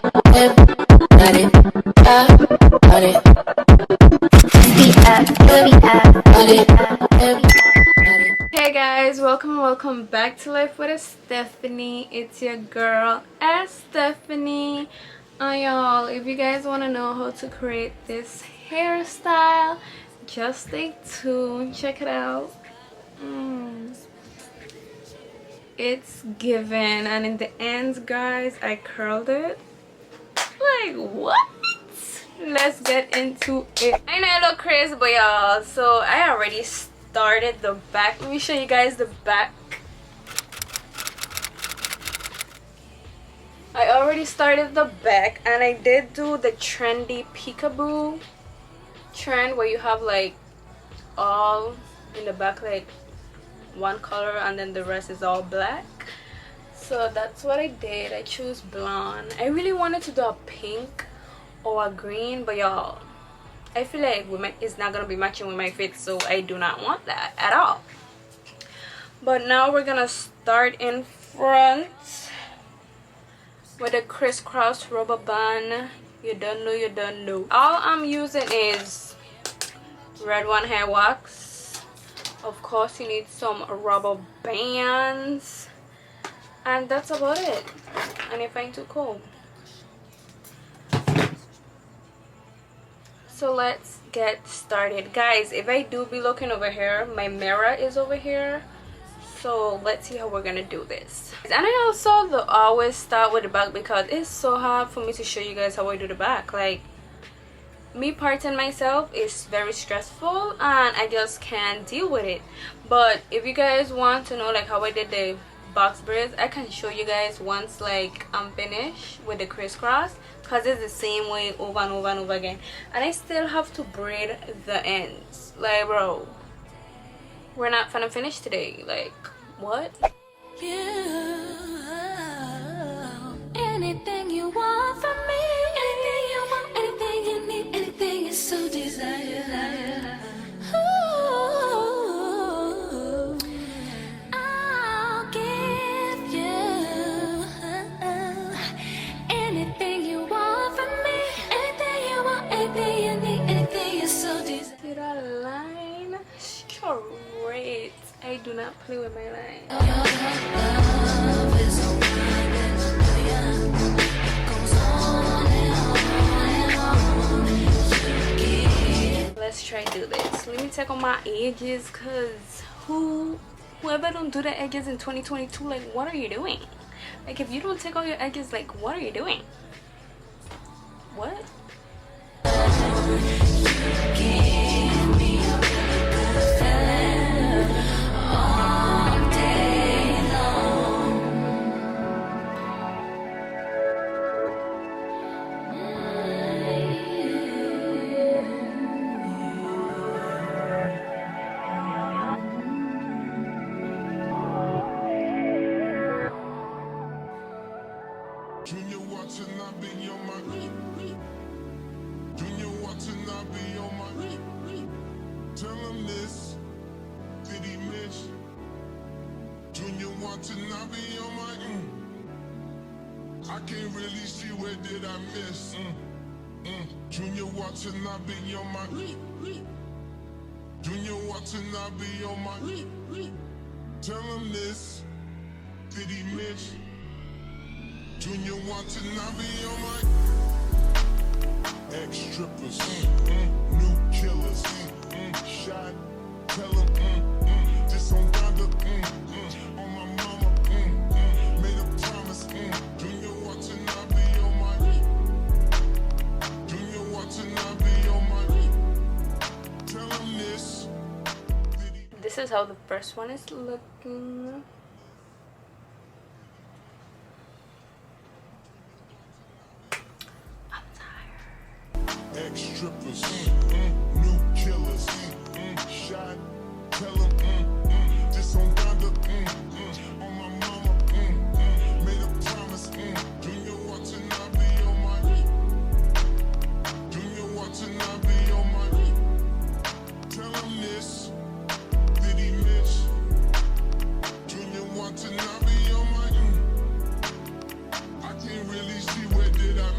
Hey guys, welcome back to Life with Stephanie. It's your girl Stephanie. Y'all, if you guys want to know how to create this hairstyle, just stay tuned. Check it out. It's given, and in the ends, guys, I curled it. Like, what? Let's get into it. I know I look crazy, but y'all, so I already started the back. Let me show you guys the back. I already started the back, and I did do the trendy peekaboo trend where you have like all in the back, like one color, and then the rest is all black. So that's what I did. I chose blonde. I really wanted to do a pink or a green, but y'all, I feel like it's not gonna be matching with my fit, so I do not want that at all. But now we're gonna start in front with a crisscross rubber band. You don't know. All I'm using is red one hair wax. Of course, you need some rubber bands, and that's about it. And if I'm too cold. So let's get started, guys. If I do be looking over here, my mirror is over here, so let's see how we're gonna do this. And I also always start with the back because it's so hard for me to show you guys how I do the back. Like, me parting myself is very stressful and I just can't deal with it. But if you guys want to know like how I did the box braids, I can show you guys once like I'm finished with the crisscross, because it's the same way over and over and over again, and I still have to braid the ends. Like, bro, we're not gonna finish today. Like, what? Anything you want from me, anything you want, anything you need, anything you so desire. Ooh, I'll give you anything you want from me, anything you want, anything you need, anything you so desire. Did I line straight? I do not play with my line. Love is a wine and a million. It goes on and on and on. Let's try to do this. Let me take on my edges, because whoever don't do the edges in 2022, like, what are you doing? Like, if you don't take all your edges, like, what are you doing? What? Give me a really good feeling all day long. Junior watching, I be on my Junior watching, I be on my tell him this, did he miss? Junior watching, I be on my I can't really see where did I miss. Junior watching, I be on my Junior watching, I be on my tell him this, did he miss? Junior watching, I be on my ex-strippers, new killers, shot, tell them, just on Donda, on my mama, made a promise, Junior watching, I be on my Junior watching, I be on my tell them this. This is how the first one is looking. Ex-strippers, new killers, shot, tell them, just on Donda, on my mama, made a promise, Junior watching, I be on my Junior watching, I be on my tell him this, did he miss? Junior watching, I be on my I can't really see where did I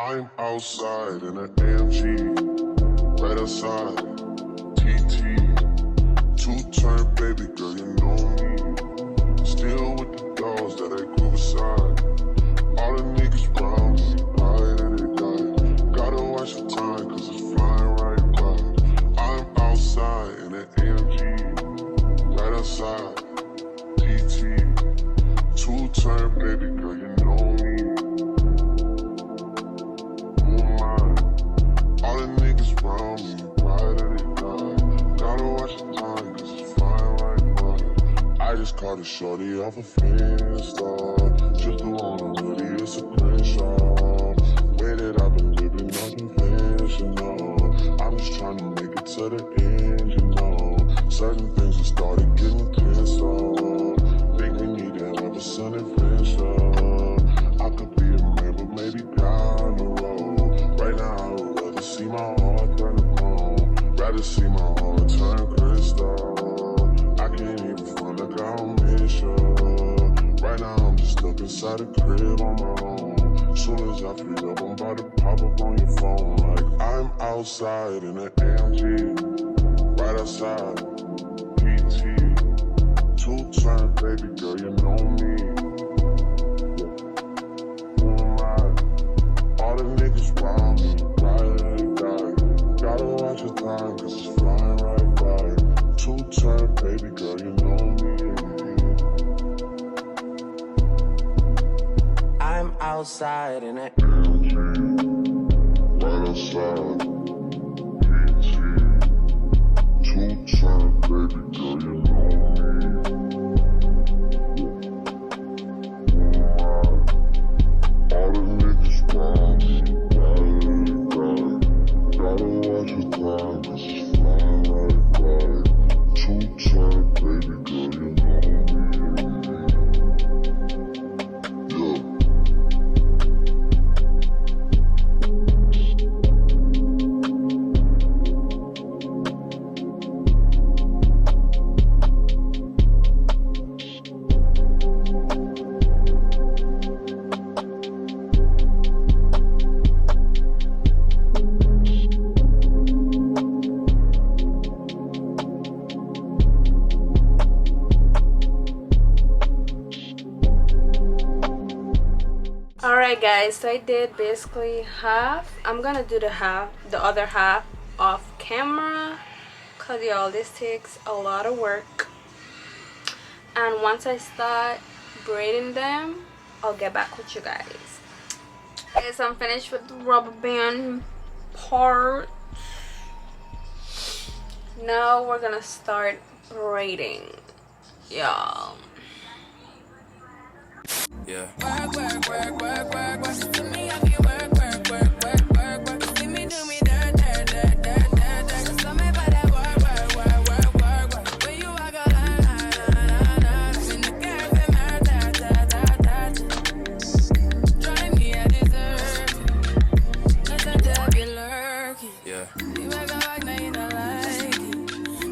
I'm outside in an AMG, right outside, TT. Two-turn baby girl, you know me. Still with the dolls that I grew beside. All the niggas round me, right and they die. Gotta watch the time, cause it's flying right by. I'm outside in an AMG, right outside, TT. Two-turn baby girl, you know me. All the niggas round me, right and they die. Gotta watch the time, cause it's flying right by. I just caught a shorty off a Finsta. Just the on a hoodie, it's a screenshot. Way that I've been living unconventional. I'm just trying to make it to the end, you know. Certain things have started getting canceled. Think we need to have a sun adventure. I could be a man, but maybe down the road. Right now, I would rather see my heart turn to chrome. Rather see my heart turn crystal. I can't even front like I don't miss you. Right now, I'm just stuck inside the crib on my own. Soon as I free up, I'm about to pop up on your phone. Like I'm outside in an AMG, right outside, PT. Two-turn baby girl, you know me. Who am I? All the niggas round me, right and they die. Gotta watch the time, cause it's flying right by. Two-turn baby girl, you know me. I'm outside in it. Right outside, PT. Two-turn baby girl, you know me. All the niggas round me, right and they die. Gotta watch the time, cause it's flying right by. Two-turn baby girl, you know me. Yeah. Alright guys, so I did basically half. I'm gonna do the other half off camera, cause y'all, this takes a lot of work. And once I start braiding them, I'll get back with you guys. Okay, so I'm finished with the rubber band part. Now we're gonna start braiding, y'all. Yeah. Work, work, work, work, work, work. To me, I be work, work, work, work, work, work. See me do me dirt, dirt, dirt, dirt, dirt, dirt. So me by that work, work, work, work, work, work. When you walk a line, line, line, line, line. In the girl, them hurt, hurt, hurt, hurt, hurt. Drive me a dessert. Let the devil lurking. Yeah. You make a like, now you don't like it.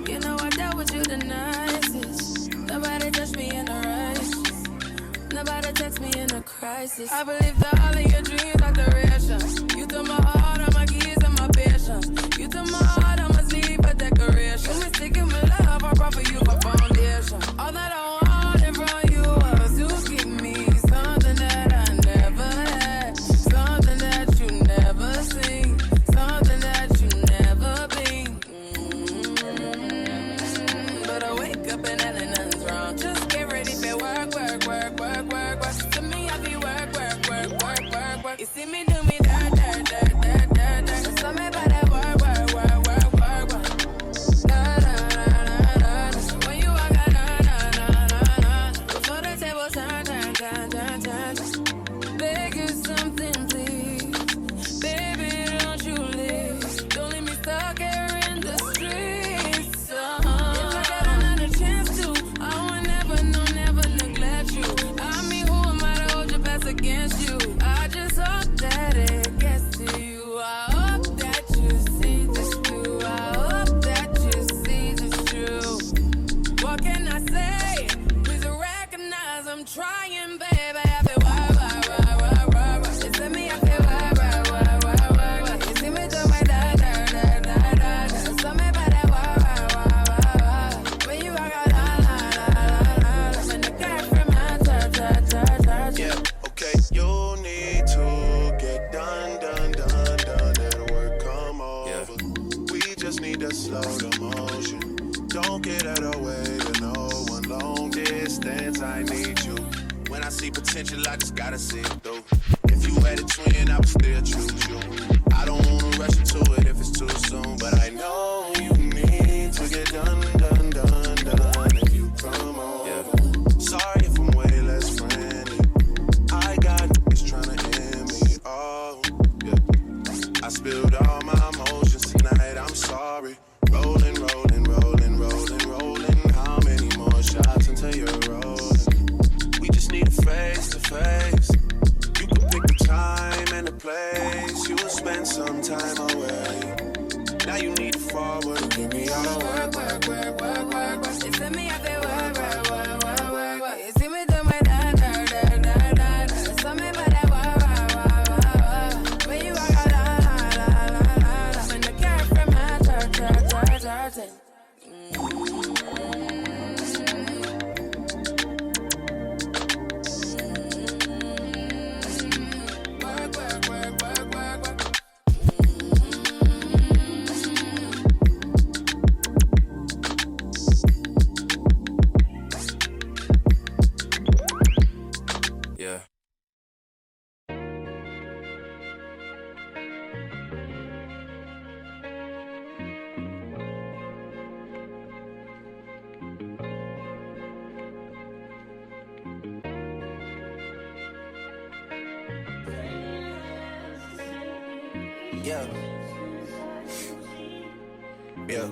You know I dealt with you the nicest. Nobody touched me in the right. Nobody text me in a crisis. I believe that all of your dreams are duration. You took my heart, all my keys, and my patience. You took my heart, I must leave a decoration. You mistaken with love, I brought for you for foundation. All that I wanted from you was to give me something that I never had, something that you never seen, something that you never been. But I wake up and nothing's wrong. Just get ready for work, work, work, work, work, work. To me, I be work, work, work, work, work, work. You see me do me dirt, dirt, dirt, dirt, dirt, dirt. So me by that work, work, work, work, work, work. Da, da, da, da, da, da. When you walk out, da, da, da, da, da. Before the table turn, turn, turn, turn, turn. Beg you something, please. Baby, don't you leave. Don't leave me stuck here in the streets. If I got another chance to, I would never, no, never neglect you. I mean, who am I to hold your best against you? I just hope that it gets to you. I hope that you see this through. I hope that you see this true. What can I say? Please recognize I'm trying, baby. I've been work, work, work, work, work, work. It's me potential, I just gotta see it through. If you had a twin, I would still choose you. I don't wanna rush into it if it's too soon, but I know you need to get done, done, done, done. If you come on, yeah. Sorry if I'm way less friendly. I got niggas tryna end me. Oh, yeah. I spilled all my emotions tonight. I'm sorry. Rolling, rolling, rolling, rolling, rolling. How many more shots until you're rolling? We just need a face to face. You can pick the time and the place. You will spend some time away. Now you need to forward and give me all the work, work, work, work, work, work. You send me out there, work, work, work, work, work, work. You see me do my da da da da da da. So me by that work, work, work, work, work. When you walk out, la la la la la la. When the car from my church. Work, work, work, work, work, work. Yeah. Yeah. Yeah.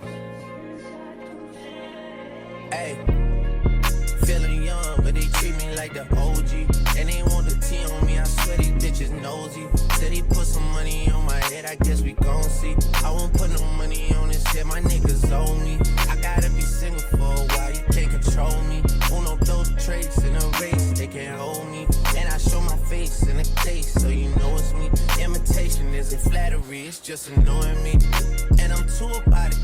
Hey. Feeling young, but they treat me like the OG. And they want the T on me, I swear these bitches nosy. Said he put some money on my head, I guess we gon' see. I won't put no money on this shit, my niggas owe me. I gotta be single for a while, you can't control me. Uno those traits in a race, they can't hold me. And I show my face in a case, so you know it's me. Imitation isn't flattery, it's just annoying me. And I'm too about it.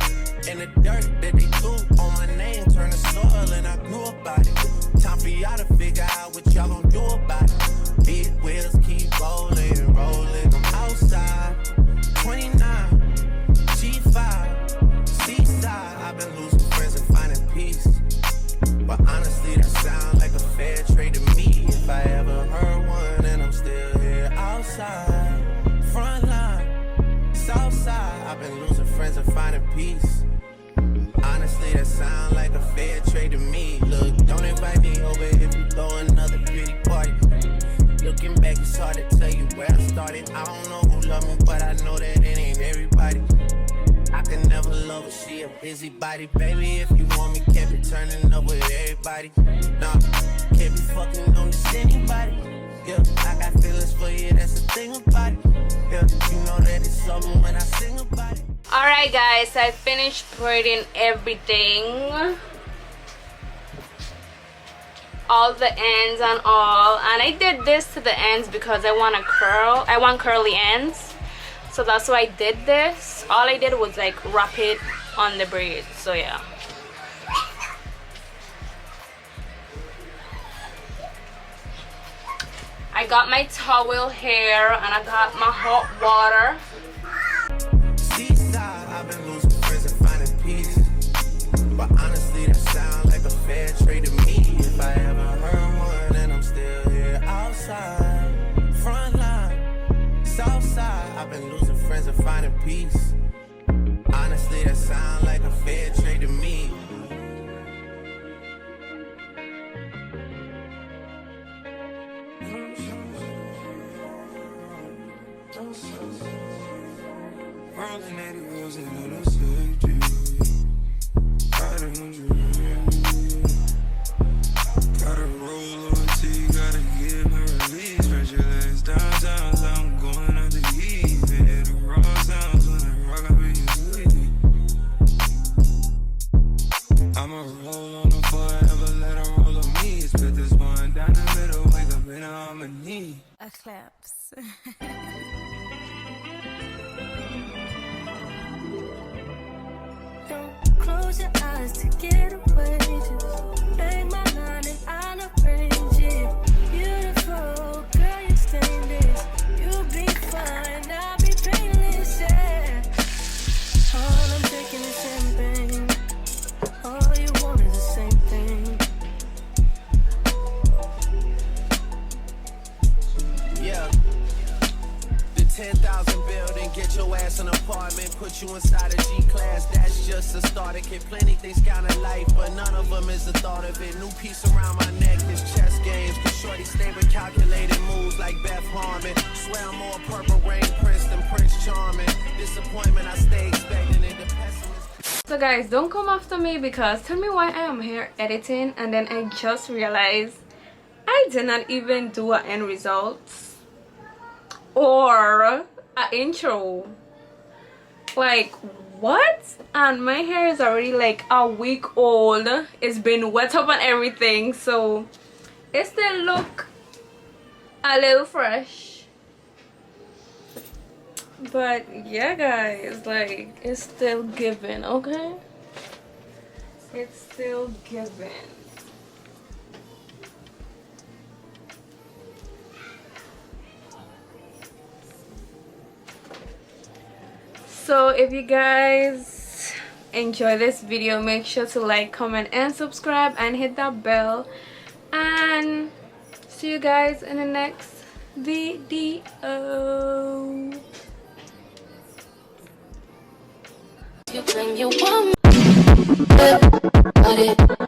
And the dirt that they threw on my name turned to soil, and I grew about it. Time for y'all to figure out what y'all gon' do about it. Big wheels keep rolling, rolling. I'm outside, 29, G5, seaside. I've been losing friends and finding peace. But honestly, that sound like a fair trade to me. If I ever heard one, and I'm still here outside, front line, south side. I've been losing friends and finding peace. Honestly, that sound like a fair trade to me. Look, don't invite me over if you throw another pretty party. Looking back, it's hard to tell you where I started. I don't know who loved me, but I know that it ain't everybody. I can never love her, she a busybody. Baby, if you want me, can't be turning up with everybody. Nah, can't be fucking on this anybody. Yeah, I got feelings for you, that's the thing about it. Yeah, you know that it's something when I sing about it. Alright guys, I finished braiding everything, all the ends and all, and I did this to the ends because I want curly ends, so that's why I did this. All I did was like wrap it on the braids, so yeah. I got my towel here and I got my hot water. I've been losing friends and finding peace. But honestly, that sound like a fair trade to me. If I ever heard one, and I'm still here outside, front line, south side. I've been losing friends and finding peace. Honestly, that sound like a fair trade to me. Rolling 80 wheels in a safety. Gotta roll on T, gotta give my release. Stretch your legs down, sounds I'm going out the heat. Hit the raw sounds when I rock up in your sleep. I'ma roll on them forever, let her roll on me. Split this one down the middle, wake up in harmony. Eclipse. Close your eyes to get away. Just bang my line and I'll arrange it. Beautiful girl, you stainless. You'll be fine, I'll be painless, yeah. All I'm taking is champagne. All you want is the same thing. 10,000 building, get your ass an apartment, put you inside a G-class, that's just a starter kit. Plenty things count in life, but none of them is the thought of it. New piece around my neck, this chess games, cause shorty stay with calculated moves like Beth Harmon. Swear I'm more Purple Rain Prince than Prince Charming. Disappointment, I stay expecting it, the pessimist. So guys, don't come after me because tell me why I am here editing and then I just realized I did not even do an end result or an intro. Like what? And my hair is already like a week old. It's been wet up and everything, so it still look a little fresh. But yeah guys, like it's still giving, okay? It's still giving. So if you guys enjoy this video, make sure to like, comment and subscribe and hit that bell, and see you guys in the next video. You claim you want me, but it